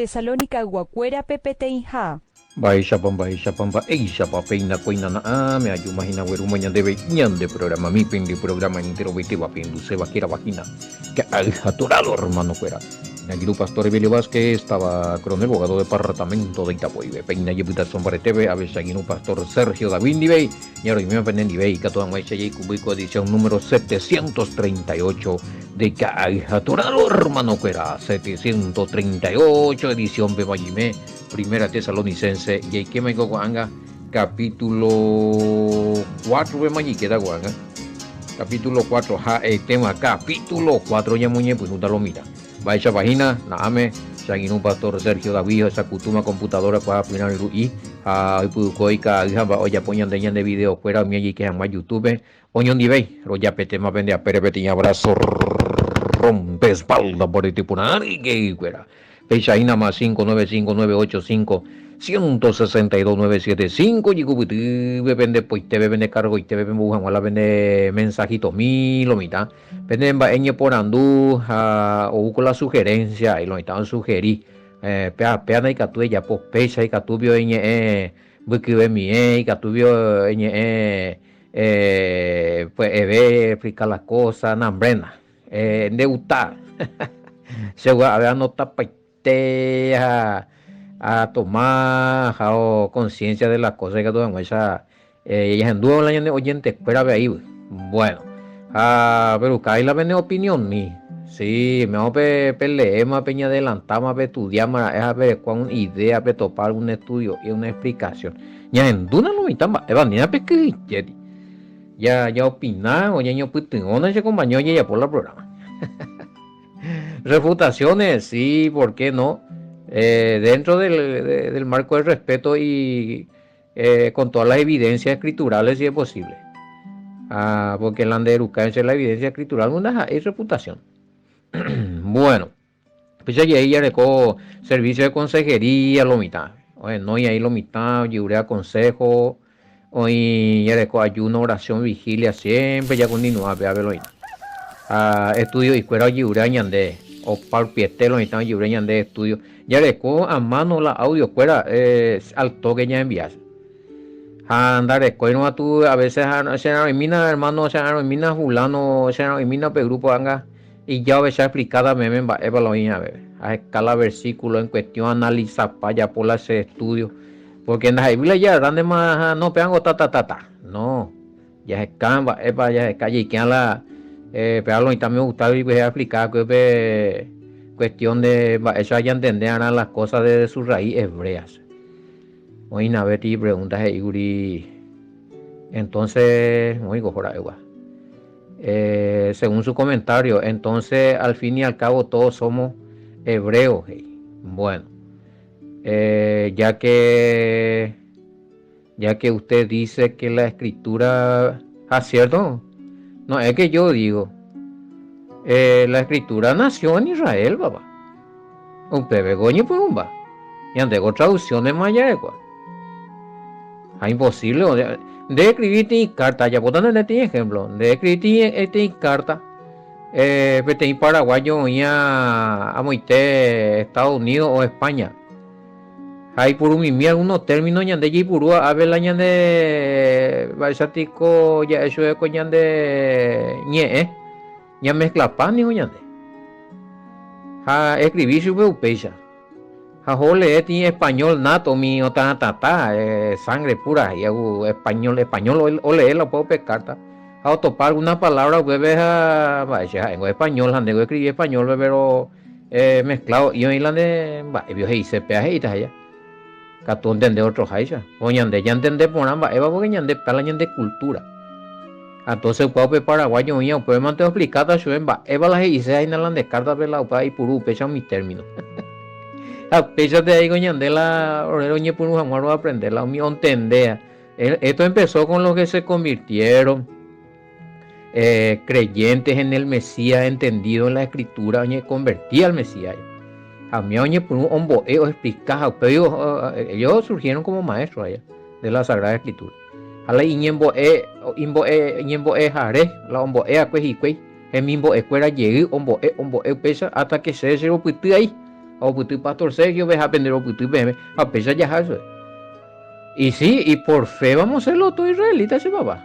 Tesalónica Guacuera PPTINJA. Baisha pamba, eisha papeina coina na me ayumahina werumaña debe ñande programa mi pindi programa entero vete va pindu se va quiera vagina que al atorado hermano fuera. Nagiru Pastor Emilio Vázquez estaba coronel abogado de departamento de Itapuibe peina yebuta sombra TV a veces Nagiru Pastor Sergio David Nivey ñaro y me penden Nivey que toda maicha y cubico edición número 738 de que al atorado hermano fuera 738 edición Bebayime Primera Tesalonicense y que me guanga capítulo 4 de Mayiqueda guanga capítulo 4 el tema capítulo 4 ya muñe pues no lo mira va esa página naame Shaginu Pastor Sergio David esa cutuma computadora para final y a puducoica hija oya poñan de video fuera mi allí que en YouTube oñon divei roya pete más vende a perepetiña abrazo rompe espalda por el tipo nari que fuera Pechaina más 595-985-162-975 y cubiti vende pues te vende cargo y te vende bujan wala vende mensajito lo mitad vende en por andú o con la sugerencia y lo mitad sugerí pea y catu ya pues pecha y catubio en buki de mi y catubio en pues ve explicar las cosas nambrena neuta se va a ver nota a tomar conciencia de las cosas que toman esa ellas en duda la oyente espera ver ahí bueno pero cae la vene opinión mi sí me vamos a leer más peña adelantar más a estudiar más a ver cuál idea para topar un estudio y una explicación ya en duda lo mitad evanina pesque ya opinar o ya yo putingona se acompañó ya por la programa. Refutaciones, sí, ¿por qué no? Dentro del marco del respeto y con todas las evidencias escriturales, si es posible. Porque en la de educarse la evidencia escritural una es reputación. Bueno, pues ya ella recó servicio de consejería, lo mitad. Oye, no, y ahí lo mitad, yo consejo, hoy ya recó ayuno, oración, vigilia, siempre ya continúa, a verlo ahí. Estudio y escuela lliure ñande o par pietelo y tan lliure ñande estudio ya le co a mano la audio escuela al toque ya envías andar escuela no tú a veces se mina hermano se mina fulano se mina pe grupo anga y ya a veces explicada me va lo a escala versículo en cuestión analiza para por ese estudio porque en la Biblia ya grande más no pegan ta no ya es camba ya es calle y que la pero y también me gusta explicar que cuestión de eso hay que entender las cosas de su raíz hebreas. Hoy una vez te preguntas entonces oigo por agua según su comentario entonces al fin y al cabo todos somos hebreos bueno ya que usted dice que la escritura cierto. No, es que yo digo, la escritura nació en Israel, papá. Un pebegoño pues un va. Y ante traducciones mayores, es imposible. De escribir carta, ya por tener este ejemplo, de escribir esta carta, en paraguayo y a Moité, Estados Unidos o España. Hay por un mimi algunos términos ñande y purúa a ver la ñande baisatico ya eso es con ñande ñe ya mezcla pan ni ñande escribir su pecha jole en español nato mi otra tata sangre pura y español o leer lo puedo pescar a topar alguna palabra bebé en español ande escribir español pero mezclado y en la de vio se peaje y allá Catón de otro jaisa, o ñande ya entendé por ambas, eva porque ñande pala ñande cultura. Entonces puedo paraguayo ya puede mantener explicada su emba, eva la hice ahí en la descarta de la upa y puru pecha mi término. A pecha de ahí ñande la orero ñe puru jamás va a aprender la mi entendea. Esto empezó con los que se convirtieron creyentes en el Mesías, entendido en la escritura, ñe convertía al Mesías. A mí oye por un hombo explicado pero ellos surgieron como maestros allá de la Sagrada Escritura a la iñembo jare la hombo a cueji en mimbo escuela llegué hombo pesa hasta que se lo puté ahí O putu pastor Sergio, ve a aprender o putu, ve a pesar ya eso. Y sí, y por fe vamos a ser los dos israelitas, ese papá.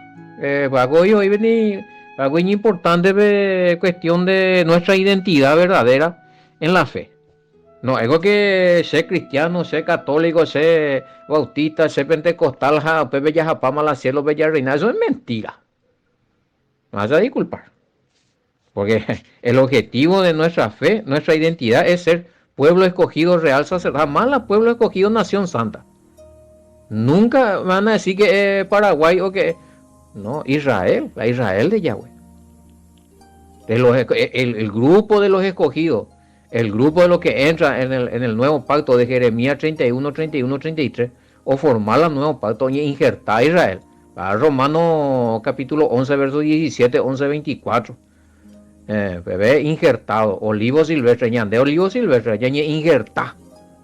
Pago hoy vení, algo importante cuestión de nuestra identidad verdadera en la fe. No, algo que ser cristiano, ser católico, ser bautista, ser pentecostal, pepe ya japama la cielo, bella reina, eso es mentira. Me vas a disculpar. Porque el objetivo de nuestra fe, nuestra identidad es ser pueblo escogido, real sacerdote. Jamás la pueblo escogido, nación santa. Nunca van a decir que Paraguay o que... No, Israel, la Israel de Yahweh. El grupo de los escogidos, el grupo de los que entra en el nuevo pacto de Jeremías 31, 31, 33, o formar el nuevo pacto y injertar a Israel. Para Romanos capítulo 11, verso 17, 11, 24. Bebé injertado, olivo silvestre, ñande olivo silvestre, ya injerta.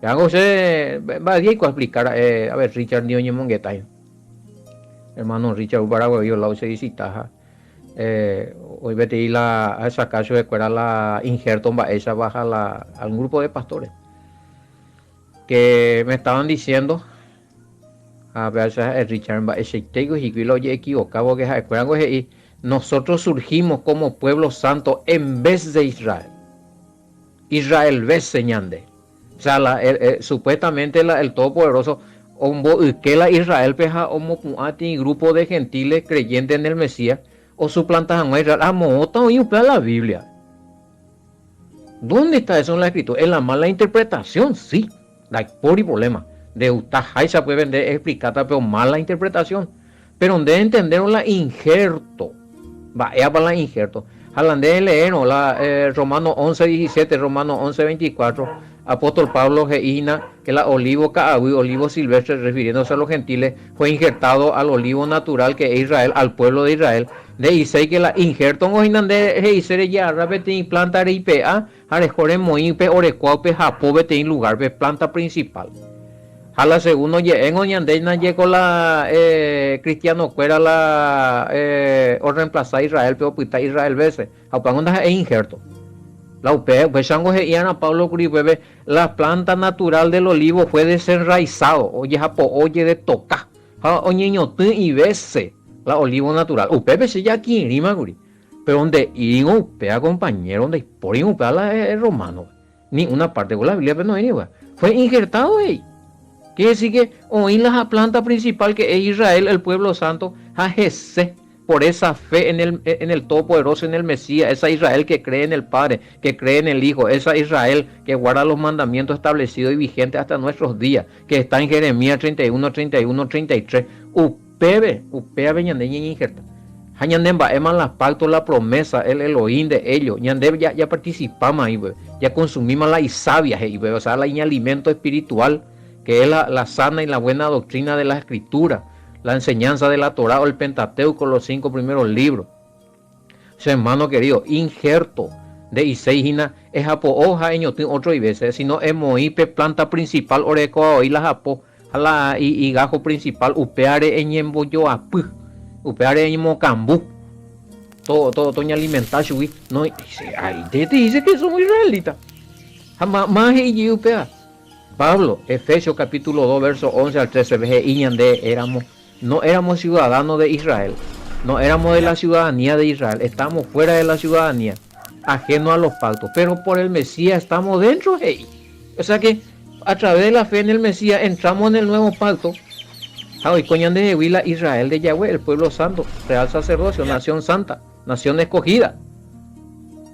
Ya José, va a explicar, a ver, Richard Dioñe Mongueta. Hermano Richard Paraguay, yo la usé visitaja. Hoy vete ir a esa casa de cuera la injerto esa baja a un grupo de pastores que me estaban diciendo a ver Richard ese tengo y lo equivocado que y nosotros surgimos como pueblo santo en vez de Israel. Israel ves señande. O sea, supuestamente el Todopoderoso que la Israel peja como un grupo de gentiles creyentes en el Mesías o suplantajan a Israel. La Biblia. ¿Dónde está eso en la escritura? En la mala interpretación, sí. Por y problema. De Utajay se puede vender explicada, pero mala interpretación. Pero donde entendieron la injerto. Va, ella para la injerto. Hablan de leer, ¿no? Romanos 11, 17, Romanos 11, 24. Apóstol Pablo Geina, que la olivo caagüí, olivo silvestre, refiriéndose a los gentiles, fue injertado al olivo natural que es Israel, al pueblo de Israel. De Isei que la injerto en Ojinan de Isere ya repetí planta RIPA, Arejore Moipe, Orecuaupe, Japóbete en lugar de planta principal. A la segunda, en Oñandena llegó la cristiano fuera la o reemplazar Israel, pero pues está Israel veces. Apangonda es injerto. La UPE, pues Chango a Pablo Curibebe, la planta natural del olivo fue desenraizado. Oye, oye de toca. Oñeño y veces la olivo natural. UPE se ya aquí en Rima, pero donde iba UPE compañero, donde por ahí UPE la romano. Ni una parte con la Biblia, pero no iba. Fue injertado ahí. Quiere decir que oí la planta principal que es Israel, el pueblo santo, a Jesús. Por esa fe en el Todopoderoso, en el Mesías, esa Israel que cree en el Padre, que cree en el Hijo, esa Israel que guarda los mandamientos establecidos y vigentes hasta nuestros días, que está en Jeremías 31, 31, 33. Upebe ñandeña injerta. Ñandemba eman las pactos, la promesa, el Elohim de ellos. Ñandeb ya participamos ahí, ya consumimos la isabia, o sea, el alimento espiritual, que es la sana y la buena doctrina de la Escritura. La enseñanza de la Torá o el Pentateuco, los 5 primeros libros. O sea, hermano querido, injerto de Iseijina es apo hoja en otro y veces, sino es moipe planta principal oreco y la japo y gajo principal upeare en yemboyo apu upeare en mocambú todo toña alimentación no ahí te dice que somos israelitas más y upea Pablo Efesios capítulo 2 verso 11 al 13 veje iñande no éramos ciudadanos de Israel, no éramos de la ciudadanía de Israel, estamos fuera de la ciudadanía, ajenos a los pactos, pero por el Mesías estamos dentro, hey. O sea que a través de la fe en el Mesías entramos en el nuevo pacto. Hoy coñan de Huila, Israel de Yahweh, el pueblo santo, real sacerdocio, nación santa, nación escogida.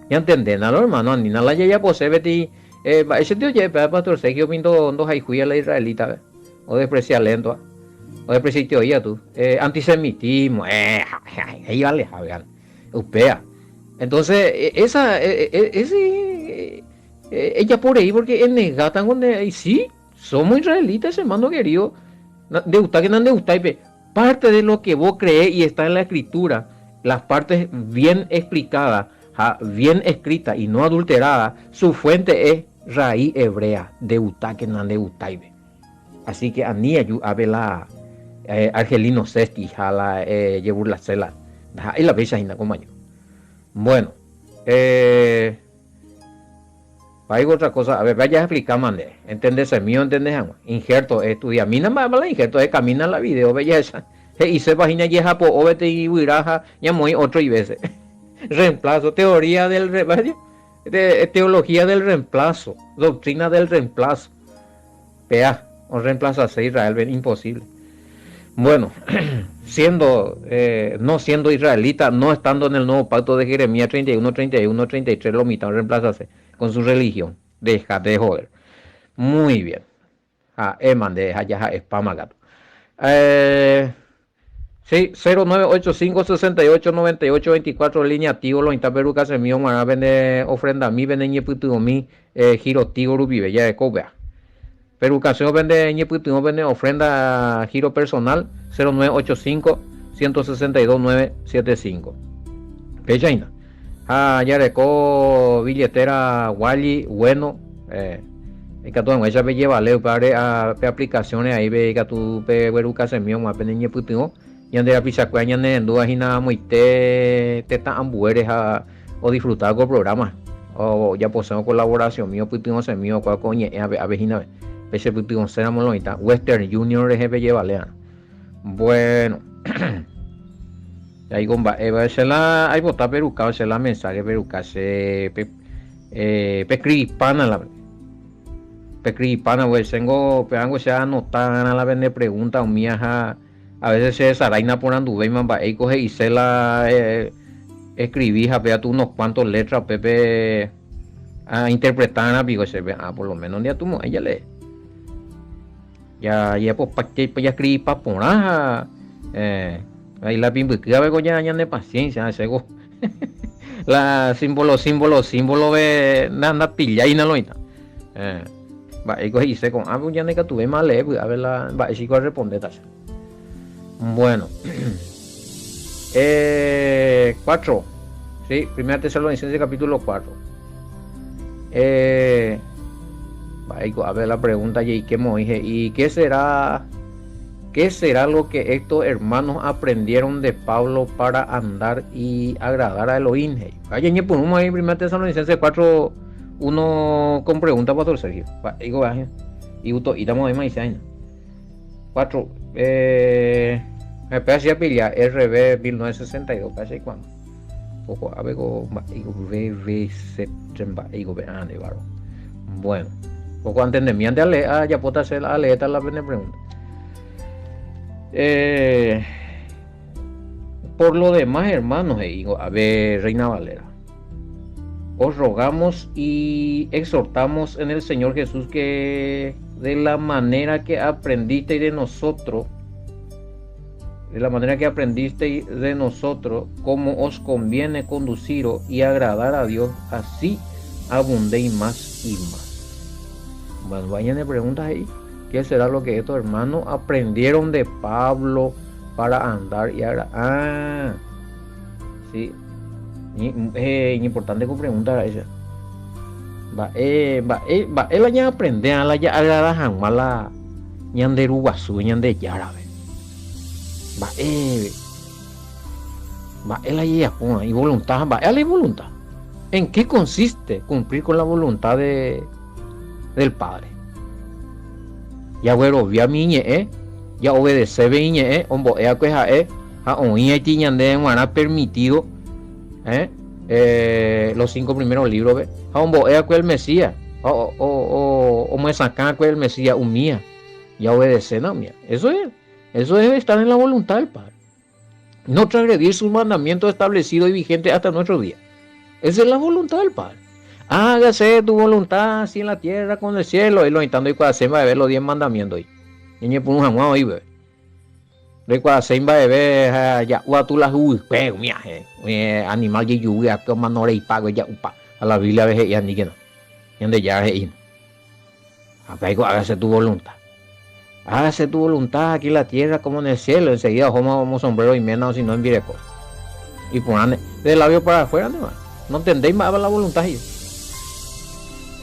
¿Ya entienden, no, hermano? Ni nada ya posee beti, ese tío ya pastor Sergio viendo dos haijuya la israelita, o despreciar lento. O de presitio ya tú, antisemitismo, ahí vale, upea. Entonces, ella por ahí, porque en negatan donde, y sí, somos israelitas, hermano querido, de usted que no de usted, parte de lo que vos crees y está en la escritura, las partes bien explicadas, bien escritas y no adulteradas, su fuente es raíz hebrea, de usted que no de usted. Así que a mí ayuda Argelino Sesti, jala llevur la cela, y la bella compañero. Bueno, Hay otra cosa, a ver, vaya a explicar, mande. ¿Entendés? Mío, ¿entendés? Injerto, estudia. A mí nada más la injerto, camina la video, belleza. Y se vagina y japo, obete y huiraja, ya muy otro y veces. Reemplazo, teoría del teología del reemplazo, doctrina del reemplazo. Pea, o reemplazarse a Israel, ven, imposible. Bueno, no siendo israelita, no estando en el nuevo pacto de Jeremías 31, 31, 33, lo mitad reemplazarse con su religión. Déjate de joder. Muy bien. Eman de allá Spamagato. Sí, 0985 68 98 24 línea tío lo interperuca se mío mara vende ofrenda mi vende ñeputu mi giro tío rubibe ya de cobea. Perucación vende ñeputu vende ofrenda giro personal 0985 162 975. Pechaina. Ya reco billetera Wally bueno que todo ella me lleva leo para aplicaciones ahí ve que tu peruca se mío más vende ñeputu yande a pisacueña ne duda hina muy te tan ambueres o disfrutar con programas o ya poseo colaboración mío putimos se mío cual coñe a vejina pese putimos ser amolonita Western Junior GP lleva lean bueno ahí gomba se la hay botar peruca se la mensaje peruca se pecri hispana la pecri hispana pues tengo pegango se anotar la vende pregunta o mía a veces se desaraina por anduve y coge y se la escribí vea tú unos cuantos letras pepe a interpretar amigo se ve por lo menos ya tú ella lee ya pues para que ya escribí para poner ahí la pimbuquía ve ya de paciencia sego la símbolo ve nada pilla y no lo está va y coge y se con pues ya que tuve mal a ver la va y a responder tacha. Bueno, 4, sí, primera Tesalonicenses capítulo 4. A ver la pregunta y qué me dije, ¿y qué será lo que estos hermanos aprendieron de Pablo para andar y agradar a Elohim? Vaya, ni ponemos ahí primera Tesalonicenses 4, 1 con pregunta para Sergio. Digo, y estamos ahí más años. 4 me parece pilla RB 1962 parece cuando poco a ver bueno poco antes de mí antes ya puedo hacer la letra la pregunta por lo demás hermanos a ver Reina Valera os rogamos y exhortamos en el Señor Jesús que de la manera que aprendiste de nosotros, como os conviene conduciros y agradar a Dios, así abundéis más y más. Bueno, vayan de preguntas ahí. ¿Qué será lo que estos hermanos aprendieron de Pablo para andar y agradar? Sí. Importante que preguntar a ella. Él ya aprende a la ya agradar mala ñande ruguasu ñande yarabe. Él ya pone y voluntad, él hay voluntad. ¿En qué consiste cumplir con la voluntad del Padre? Ya güero via miñe ya obedece viñe ombo queja a oña tiñande mara permitido los 5 primeros libros ve ombo el Mesías o me sacan el Mesías un mía ya obedece no mía eso es estar en la voluntad del Padre, no transgredir sus mandamientos establecidos y vigentes hasta nuestro día. Esa es la voluntad del Padre. Hágase tu voluntad así en la tierra como en el cielo. Y lo intentando y cuando se va a ver los 10 mandamientos y ni por un jamás ahí ve de cuando se va a ver ya tú las pero mía animal de lluvia que manore y pago ya a la Biblia ve ya ni que no donde ya es hágase tu voluntad. Hágase tu voluntad aquí en la tierra como en el cielo. Enseguida como sombrero y menos si no en vireco. Y ponen de labio para afuera no entendéis más la voluntad.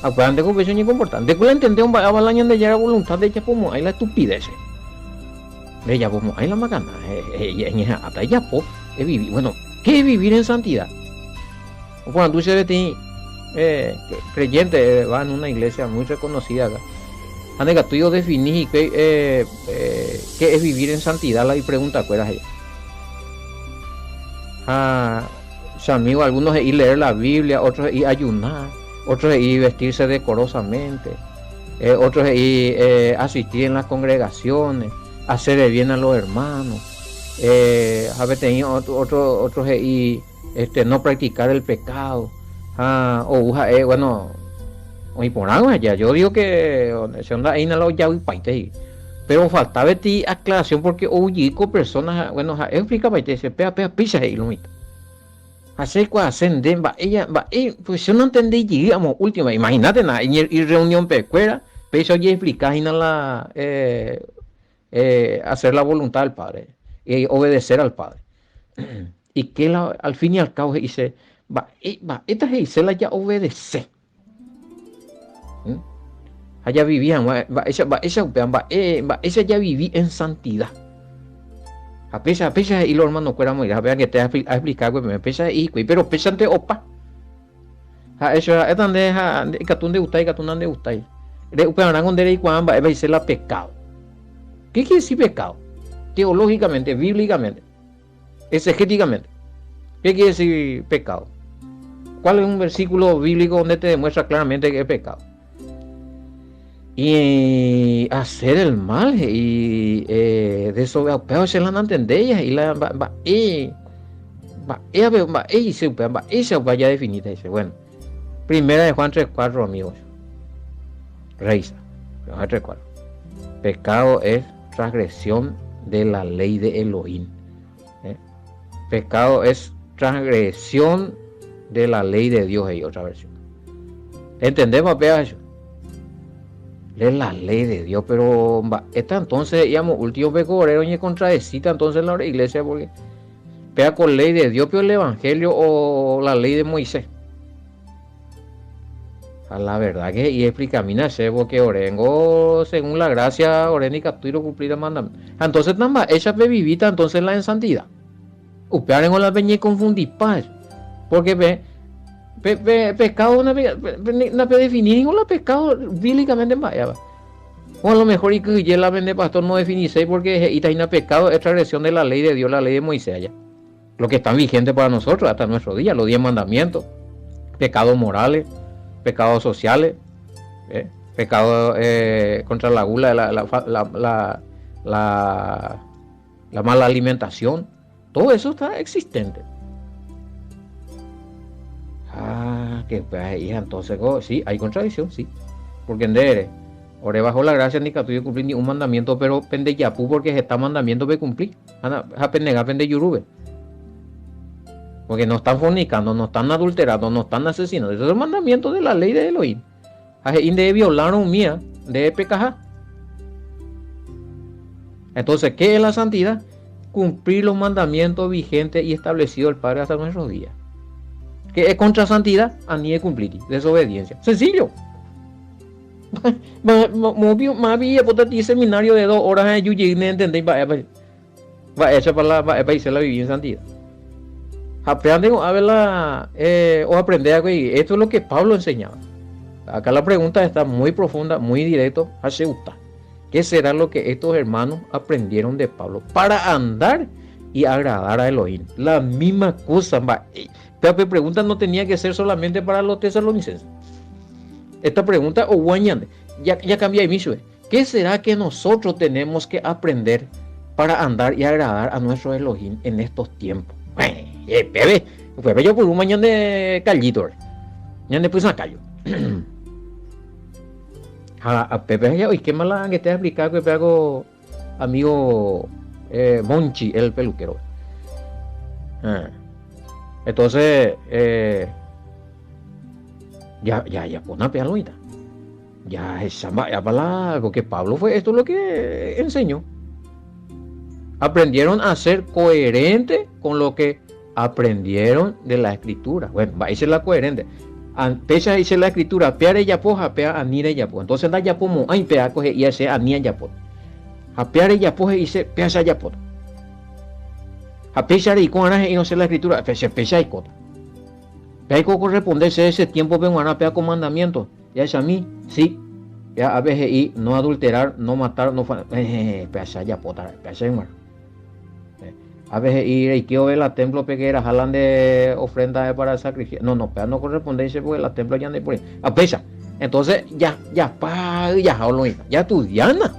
Acuérdense que es muy importante. De que entendéis un año de llegar a voluntad de ella como hay la estupidez. De ella como hay la macana. Hasta ella es vivir. Bueno, ¿qué es vivir en santidad? O cuando tú se ti creyente, va en una iglesia muy reconocida acá. Anega, tú yo definí qué es vivir en santidad, la pregunta, ¿cuál es ella? Amigo, algunos es ir leer la Biblia, otros es ir ayunar, otros es ir vestirse decorosamente, otros es ir asistir en las congregaciones, hacer el bien a los hermanos, a veces otros es ir no practicar el pecado, bueno, hoy por algo allá, yo digo que se anda ahí en la olla y paite, pero faltaba ti aclaración porque oye con personas, bueno, explica paite, se pega pisa ahí lo mismo. Hacer cosas ascenden, pues yo no entendí, digamos, última, imagínate nada, y reunión pecuera, pero eso ya explicar y nada hacer la voluntad del Padre, y obedecer al Padre. Y que al fin y al cabo dice, esta se la ya obedece. Allá vivían, esa ya viví en santidad. A pesar y los hermanos fueran muy vean que te ha explicado me pesa y pero pesante opa eso es donde catún de usted catún de usted de uperan con de cuando va a ser la pecado. ¿Qué quiere decir pecado? Teológicamente, bíblicamente, exegéticamente, ¿qué quiere decir pecado? ¿Cuál es un versículo bíblico donde te demuestra claramente que es pecado? Y hacer el mal y desobedecer se la no entendéis y la esa vaya definida dice bueno primera de Juan 3:4 amigos reisa Juan 3:4 pecado es transgresión de la ley de Elohim, pecado es transgresión de la ley de Dios y otra versión entendemos eso es la ley de Dios, pero esta entonces, digamos, último pecorero y contradecita entonces la iglesia porque pega con ley de Dios, pero el evangelio o la ley de Moisés. A la verdad que y explica porque orengo según la gracia oren y captura cumplir el mandamiento. Entonces nada ella vivita entonces la en santidad. Upearen con la peña y confundir paz. Porque pecado no puede definir ningún pecado bíblicamente vaya. O a lo mejor y que la vende pastor no definirse porque ita pecado es transgresión de la ley de Dios, la ley de Moisés allá. Lo que están vigente para nosotros hasta nuestro día, los 10 mandamientos, pecados morales, pecados sociales, pecados contra la gula, la mala alimentación, todo eso está existente. Que pues entonces sí, hay contradicción, sí. Porque en ore bajo la gracia ni que cumplir ni un mandamiento, pero pende yapu porque se está mandamiento de cumplir. A penega pende yurube. Porque no están fornicando, no están adulterando, no están asesinando. Eso es el mandamiento de la ley de Elohim. De violar un mía, de pecajar. Entonces, ¿qué es la santidad? Cumplir los mandamientos vigentes y establecidos el Padre hasta nuestros días. Que es contra santidad, a ni de cumplir, desobediencia. Sencillo. Más bien, pues te seminario de 2 horas, yo llegué a entender, va hecha para irse la vivir en santidad. Aprende a verla, o aprender algo, y esto es lo que Pablo enseñaba. Acá la pregunta está muy profunda, muy directo, hace gusta. ¿Qué será lo que estos hermanos aprendieron de Pablo para andar y agradar a Elohim? La misma cosa, esta pregunta no tenía que ser solamente para los tesalonicenses. Esta pregunta, o guañan, ya cambia de inicio. ¿Qué será que nosotros tenemos que aprender para andar y agradar a nuestro Elohim en estos tiempos? Pepe, yo por un mañana de callito. Ya después a callo. A Pepe, ya, ¿qué mala que te ha explicado que pego amigo Monchi, el peluquero? Entonces, ya pon una pealita. Ya para porque Pablo fue esto lo que enseñó. Aprendieron a ser coherentes con lo que aprendieron de la escritura. Bueno, va a ser la coherente. Pesa dice la escritura, peare yapo, pea anire yapo. Entonces da yapo mo, ay pea coge y ese ania yapo. A peare yapo dice pea sa yapo. A pesar y con y no sé la escritura, pesa y cota. Peico corresponderse ese tiempo vengan a con mandamiento. Ya es a mí, sí. Ya a veces y no adulterar, no matar, no pesa ya potar, pesa en mar. A veces y quiero ver la templo pequeña, jalan de ofrenda para el sacrificio. No, pero no corresponderse porque la templo ya no hay por ahí. A pesa. Entonces ya ya estudiana.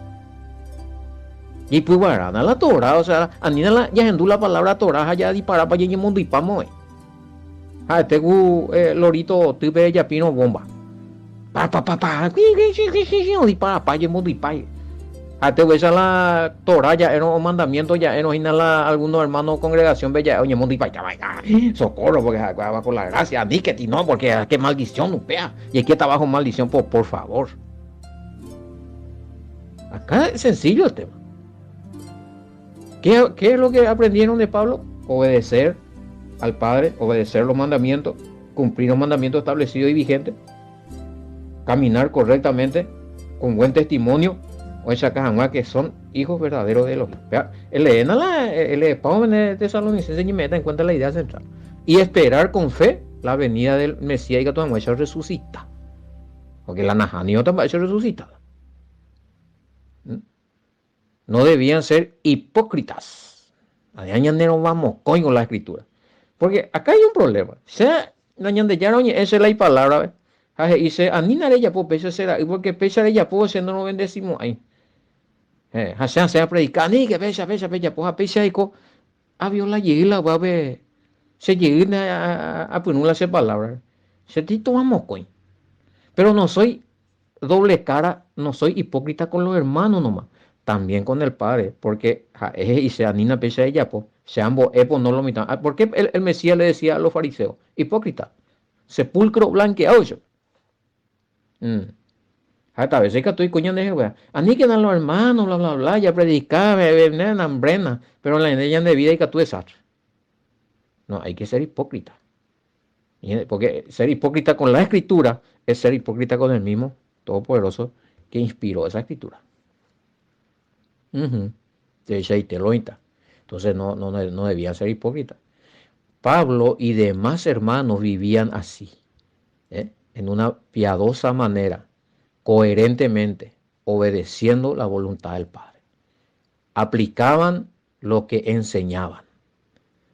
Y pues guarana la Torah, o sea, anina la ya endú la palabra Torah ya dispara para allí mundo y pamo. Tengo lorito tuve ya pino bomba. Dispara para allí mundo y pa. Te ves a la Torah ya era un mandamiento ya era inhala algunos hermanos congregación bella oye mundo y pa socorro porque va con la gracia ni que ti no porque qué maldición no pea y aquí está bajo maldición por favor. Acá es sencillo el tema. ¿Qué es lo que aprendieron de Pablo? Obedecer al Padre, obedecer los mandamientos, cumplir los mandamientos establecidos y vigentes, caminar correctamente, con buen testimonio, o esa caja que son hijos verdaderos de Elohim. El Pablo de Tesalonicenses y meta en cuenta la idea central. Y esperar con fe la venida del Mesías y que todo el resucita. Porque la Najani otra va a ser resucitada. No debían ser hipócritas. No vamos con la escritura. Porque acá hay un problema. Sea esa es la palabra. Y se anina ella por peso será. Porque peso ella por siendo no bendecimos ahí. Sea predicar ni que pecha pues a pecha y a viola llega va a ver se llega a poner esa palabra. Se te tomamos coin. Pero no soy doble cara, no soy hipócrita con los hermanos nomás, también con el Padre, porque y se anina pecha ella pues se ambos epos no lo mitan. ¿Por qué el Mesías le decía a los fariseos? Hipócrita, sepulcro blanqueado yo. Hasta a veces que estoy coñando de weá. Ani que a los hermanos, bla, bla, bla, ya predicaba, hambrena, pero la ley de vida y que tú desastre. No, hay que ser hipócrita. Porque ser hipócrita con la escritura es ser hipócrita con el mismo Todopoderoso que inspiró esa escritura. Entonces no debía ser hipócrita. Pablo y demás hermanos vivían así, en una piadosa manera, coherentemente, obedeciendo la voluntad del Padre. Aplicaban lo que enseñaban,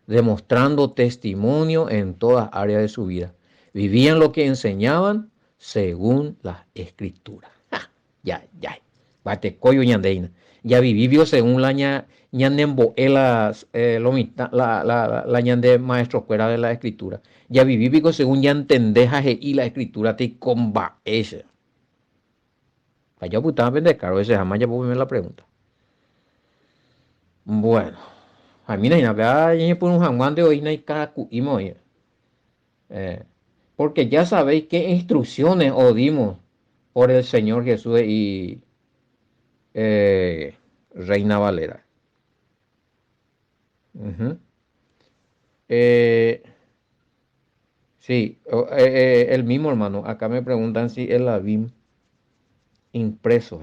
demostrando testimonio en todas áreas de su vida. Vivían lo que enseñaban según las escrituras. Ya. Bate coyo ñandeina. Ya vivió según la ñanembo la ñande maestro fuera de la escritura. Ya vivió según ya entendeja y la escritura te comba ese. Para yo putaba vender caro ese jamás ya puedo ver la pregunta. Bueno, a mí no hay nada, yo por un jamán de hoy no hay cara porque ya sabéis qué instrucciones os dimos por el Señor Jesús y Reina Valera. Sí, el mismo hermano. Acá me preguntan si el Abim impreso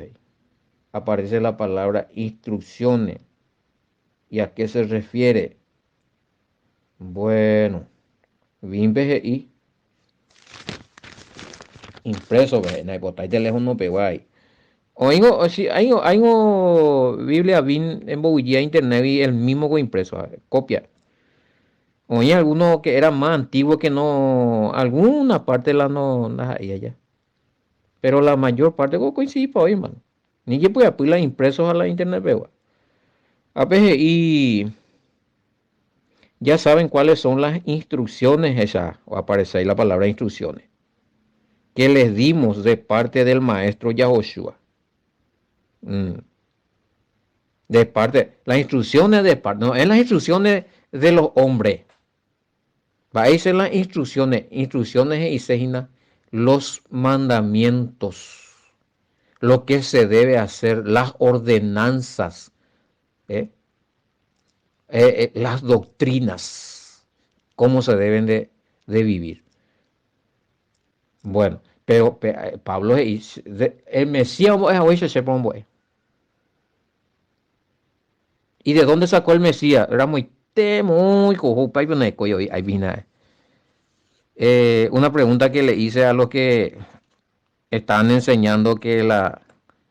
aparece la palabra instrucciones. ¿Y a qué se refiere? Bueno, Bim BGI impreso, na botáis de lejos no pegó ahí. Hay Biblia Bim en Bobilla internet y el mismo con impreso, copia. Oye, algunos que eran más antiguos que no, alguna parte la no ahí allá. Pero la mayor parte coincide para hoy, hermano. Ni que pueda poner impresos a la internet, veo. A veces y ya saben cuáles son las instrucciones esas, o aparece ahí la palabra instrucciones, que les dimos de parte del maestro Yahoshua. De parte, las instrucciones de parte, no, es las instrucciones de los hombres. Va a ser las instrucciones y segina los mandamientos, lo que se debe hacer, las ordenanzas, las doctrinas, cómo se deben de vivir. Bueno, pero Pablo el Mesías ¿y de dónde sacó el Mesías? Era muy cojo, ahí vino. Una pregunta que le hice a los que están enseñando que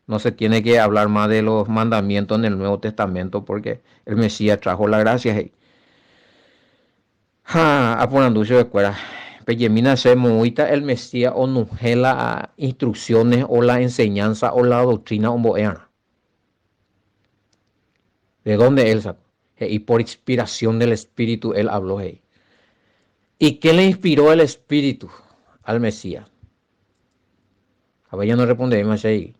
no se tiene que hablar más de los mandamientos en el Nuevo Testamento porque el Mesías trajo la gracia. Hey. Aponanducio de cuera. Peyemina se muita el Mesías o nujela instrucciones o la enseñanza o la doctrina omboeana. ¿De dónde él sacó? Y por inspiración del Espíritu él habló. Hey. ¿Y qué le inspiró el Espíritu al Mesías? A ver, ya no responde más ahí.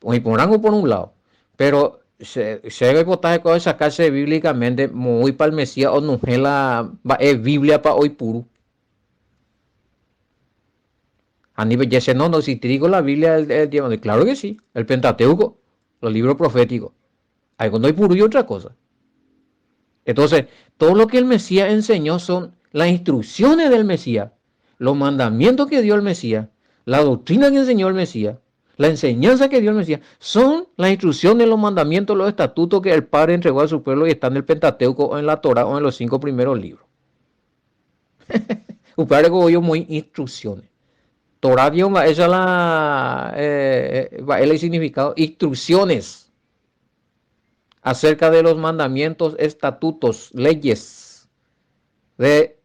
O porango por un lado. Pero se ve botar de cosas sacarse bíblicamente muy para el Mesías o nujela Biblia para hoy puro. A nivel ya se no, si te digo la Biblia el diablo, claro que sí, el Pentateuco, los libros proféticos, algo no hay puro y otra cosa. Entonces, todo lo que el Mesías enseñó son las instrucciones del Mesías, los mandamientos que dio el Mesías, la doctrina que enseñó el Mesías, la enseñanza que dio el Mesías, son las instrucciones, los mandamientos, los estatutos que el Padre entregó a su pueblo y están en el Pentateuco o en la Torah o en los 5 primeros libros. Un padre como yo muy instrucciones. Torah va esa el significado, instrucciones acerca de los mandamientos, estatutos, leyes del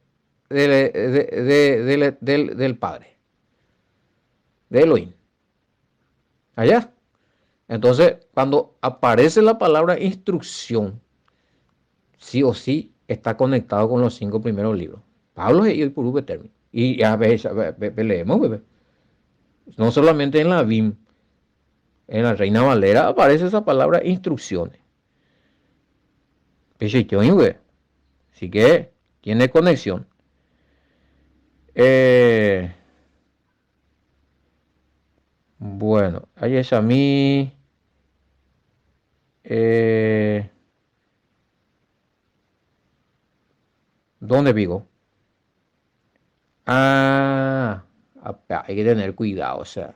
Padre, de Elohim. Allá. Entonces, cuando aparece la palabra instrucción, sí o sí está conectado con los 5 primeros libros. Pablo y el Purú término. Y a veces leemos, bebé. No solamente en la BIM, en la Reina Valera aparece esa palabra instrucciones. Así que tiene conexión. Bueno, ahí es a mí. ¿Dónde vivo? Hay que tener cuidado, o sea,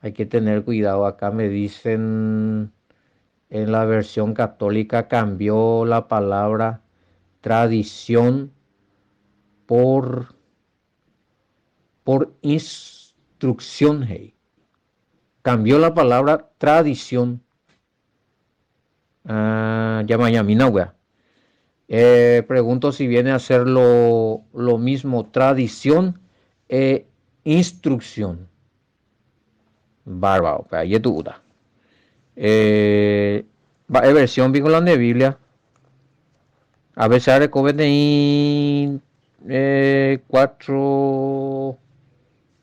hay que tener cuidado. Acá me dicen, en la versión católica cambió la palabra tradición por instrucción. Hey. Cambió la palabra tradición. Yamayamina, wea. Pregunto si viene a ser lo mismo tradición e instrucción. Bárbaro, ahí es duda. Versión vinculada de Biblia. A veces recoge de 4.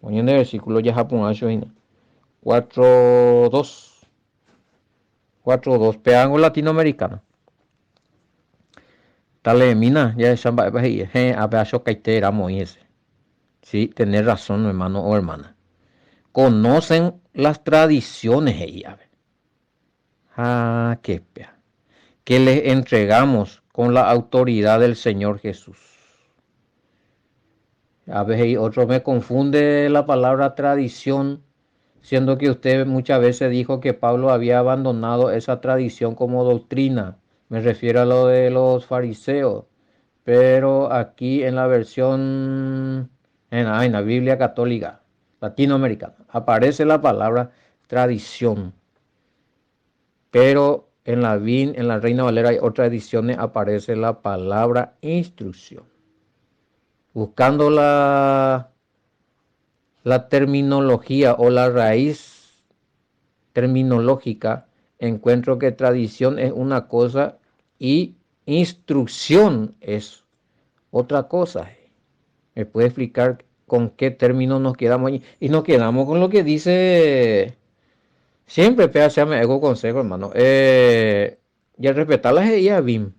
Poniendo el versículo ya japonés. 4.2. 4.2. Pegango latinoamericano. Tal mina, ya samba a pedazo caitera moise. Sí, tener razón, hermano o hermana. Conocen las tradiciones ella. Qué pea. Que les entregamos con la autoridad del Señor Jesús. A veces otro me confunde la palabra tradición, siendo que usted muchas veces dijo que Pablo había abandonado esa tradición como doctrina. Me refiero a lo de los fariseos. Pero aquí en la versión, en la Biblia católica latinoamericana, aparece la palabra tradición. Pero en la BIN, en la Reina Valera y otras ediciones aparece la palabra instrucción. Buscando la terminología o la raíz terminológica, encuentro que tradición es una cosa y instrucción es otra cosa. ¿Me puede explicar con qué término nos quedamos ahí? Y nos quedamos con lo que dice siempre, se me hago consejo, hermano. Y al respetar la BIM,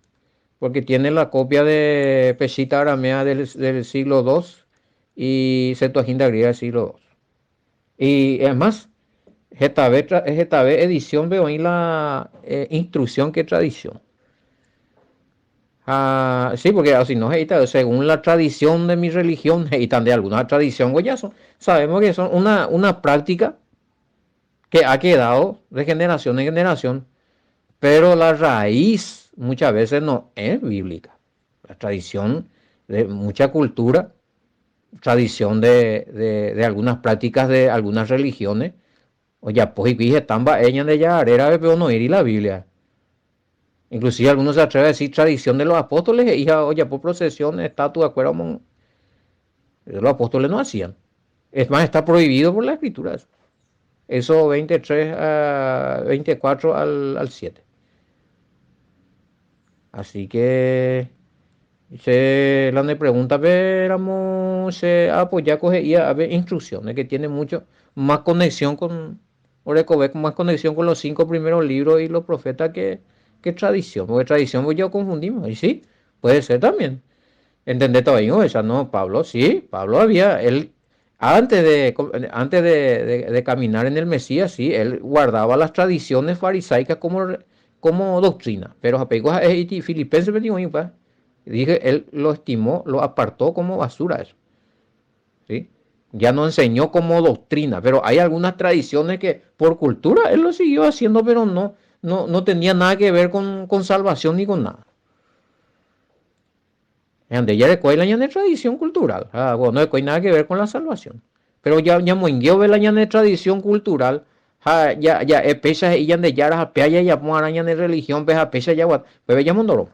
porque tiene la copia de Pesita Aramea del siglo II y Septuaginta griega del siglo II. Y además, esta vez edición veo ahí la instrucción que tradición. Sí, porque así no según la tradición de mi religión, y tan de alguna tradición goyazo, sabemos que son una práctica que ha quedado de generación en generación, pero la raíz muchas veces no es bíblica. La tradición de mucha cultura tradición de algunas prácticas de algunas religiones. Oye, pues y tamba ella de ya era pero no ir y la Biblia. Inclusive algunos se atreven a decir tradición de los apóstoles, hija, oye, por procesión, estatua, acuerdo, los apóstoles no hacían. Es más, está prohibido por la escritura eso. Eso 23 a 24 al 7. Así que la me pregunta, veramos, pues ya cogería a ver instrucciones que tiene mucho más conexión con Orecobec, más conexión con los 5 primeros libros y los profetas que tradición. Porque tradición pues yo confundimos. Y sí, puede ser también. ¿Entendés todavía? O sea, no, Pablo, sí, Pablo él, antes de caminar en el Mesías, sí, él guardaba las tradiciones farisaicas como doctrina, pero apegó a Filipenses 21, pues, dije, él lo estimó, lo apartó como basura eso, ¿sí? Ya no enseñó como doctrina, pero hay algunas tradiciones que por cultura él lo siguió haciendo, pero no tenía nada que ver con salvación ni con nada. Ande ya de la ñane tradición cultural. Bueno, no hay nada que ver con la salvación. Pero ya moingueo ve la ñane tradición cultural. Ya pesa y ya de ya a pea ya mo araña de religión pesa pesa ya wat. Bebe ya mondoro.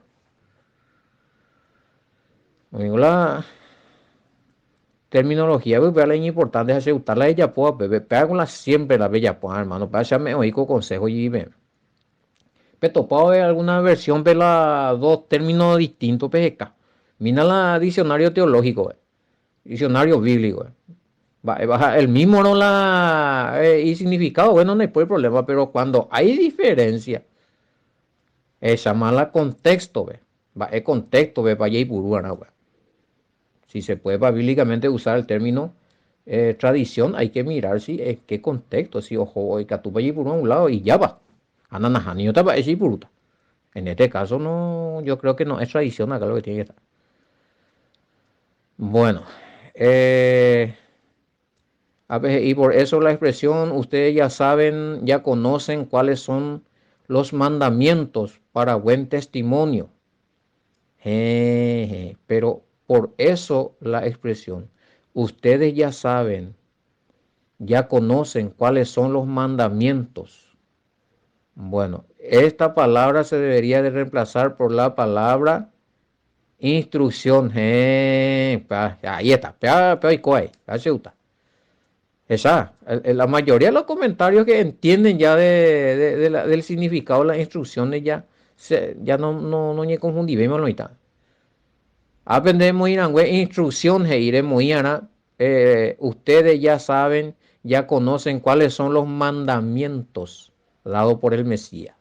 Digo la terminología bebe la importante es aceptar la ella poa bebe pega con la siempre la bella poa hermano. Para echarme oído consejo y ve. Pe topado de alguna versión de las dos términos distintos PGK. Mira la diccionario teológico, diccionario bíblico. El mismo no y significado, bueno, no hay problema, pero cuando hay diferencia, esa mala contexto, ve. El contexto, ve, para allá y puruana, ve. Si se puede bíblicamente usar el término tradición, hay que mirar si es qué contexto, si ojo, que tú vayas por un lado y ya va. Ananajani, yo te va a decir puruta. En este caso, no, yo creo que no es tradición acá lo que tiene que estar. Bueno, y por eso la expresión, ustedes ya saben, ya conocen cuáles son los mandamientos para buen testimonio. Pero por eso la expresión, ustedes ya saben, ya conocen cuáles son los mandamientos. Bueno, esta palabra se debería de reemplazar por la palabra instrucción. Ahí está. Esa, la mayoría de los comentarios que entienden ya del significado de las instrucciones ya no ni confundimos ahorita. Aprendemos instrucciones iremos ustedes ya saben, ya conocen cuáles son los mandamientos dados por el Mesías.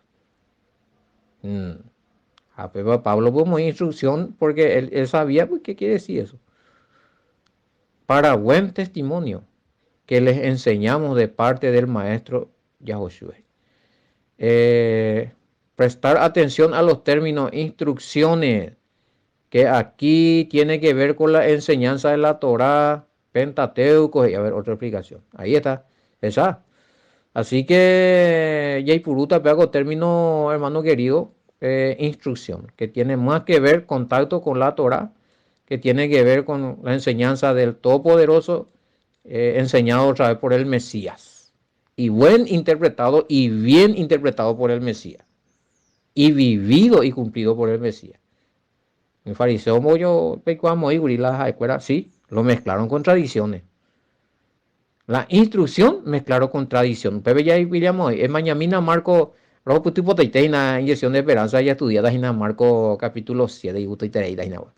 Pablo como instrucción porque él sabía pues, qué quiere decir eso. Para buen testimonio que les enseñamos de parte del maestro Yahoshua. Prestar atención a los términos instrucciones, que aquí tiene que ver con la enseñanza de la Torá, Pentateuco, y a ver, otra explicación. Ahí está, esa. Así que, Yay Puruta, pego término, hermano querido, instrucción, que tiene más que ver contacto con la Torá, que tiene que ver con la enseñanza del Todopoderoso, enseñado otra vez por el Mesías. Y buen interpretado y bien interpretado por el Mesías. Y vivido y cumplido por el Mesías. El fariseo Moyo, Pecuamo y Gurilas, sí, lo mezclaron con tradiciones. La instrucción mezclaron con tradición. Pepe ya diríamos, es mañana Marco, rojo puto hipoteite y una inyección de esperanza ya estudiada en Marco capítulo 7 y gusto y tereida y nada.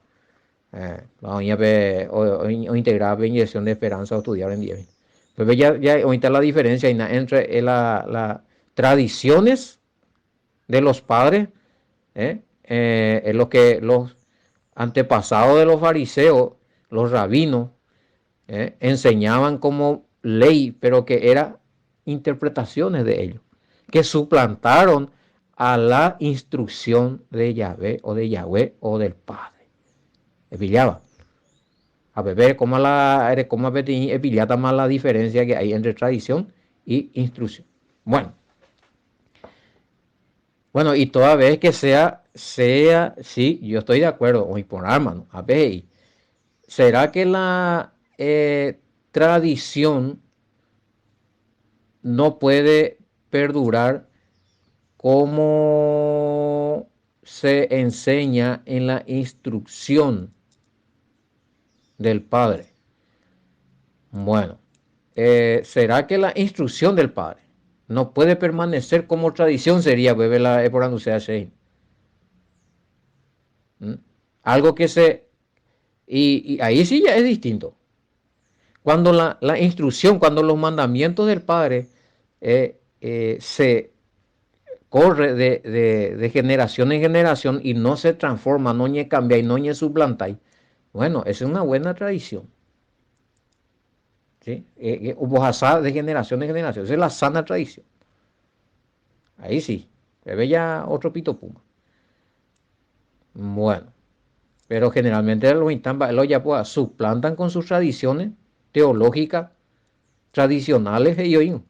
Vamos a o integrar inyección de esperanza o estudiar en 10. Pepe ya ahorita la diferencia entre las tradiciones de los padres, lo que los antepasados de los fariseos, los rabinos, enseñaban como ley, pero que eran interpretaciones de ellos, que suplantaron a la instrucción de Yahvé o del Padre. Pillaba. A beber, como pillaba más la diferencia que hay entre tradición y instrucción. Bueno, y toda vez que sea, sí, yo estoy de acuerdo, hoy por hermano, a ver, ¿será que tradición no puede perdurar como se enseña en la instrucción del Padre. Bueno, ¿será que la instrucción del Padre no puede permanecer como tradición? Sería, bebé, la por anunciar Shein. Algo que y ahí sí ya es distinto. Cuando la instrucción, cuando los mandamientos del Padre se corre de generación en generación y no se transforma, no se cambia y no se suplanta, bueno, esa es una buena tradición. ¿Sí? De generación en generación, esa es la sana tradición. Ahí sí, se ve ya otro pito puma. Bueno, pero generalmente los ya pues, suplantan con sus tradiciones teológicas tradicionales y hoy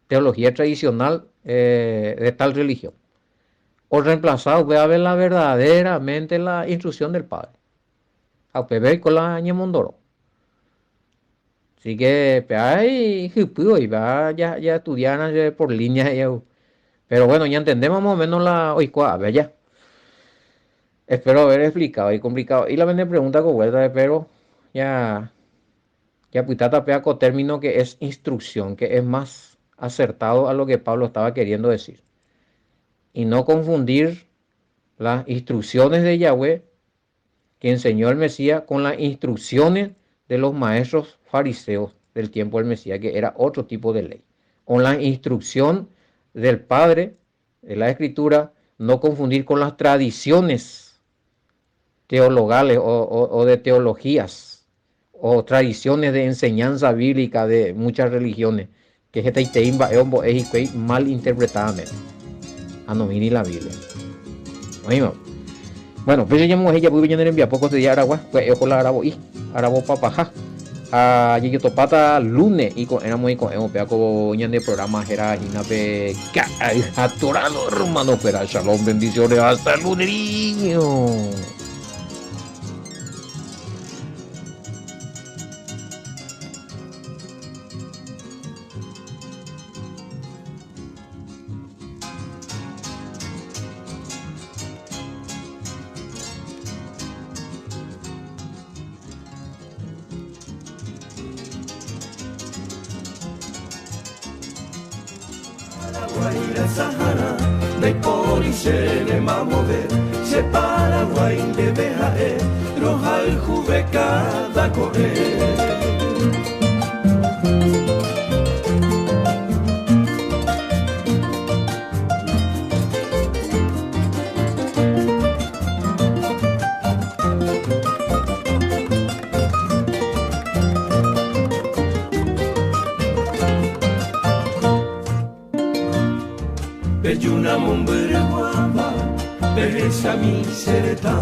teología tradicional de tal religión, o reemplazado voy a ver verdaderamente la instrucción del Padre a ver con la ñemondoro. Así que hay y va ya estudiar por línea, pero bueno, ya entendemos más o menos la oicua, ya. Espero haber explicado y complicado. Y la vende pregunta con vuelta, pero ya puitata pea con término que es instrucción, que es más acertado a lo que Pablo estaba queriendo decir. Y no confundir las instrucciones de Yahweh que enseñó el Mesías con las instrucciones de los maestros fariseos del tiempo del Mesías, que era otro tipo de ley. Con la instrucción del Padre de la Escritura, no confundir con las tradiciones teologales o de teologías o tradiciones de enseñanza bíblica de muchas religiones, que es mal interpretadamente a no venir la Biblia. Bueno, pues ya ella voy a enviar poco de día Aragua, pues yo con la Arabo papaja. Yo topata lunes y con éramos y con peaco de programa era Ginape atorado hermano, pero shalom, bendiciones hasta el lunes. Sahara, de Police de Mamover, se Paraguay de BHE, Rojal Jubeca da Correr. Belluna Mombre Guapa, Beresa mi Sereta,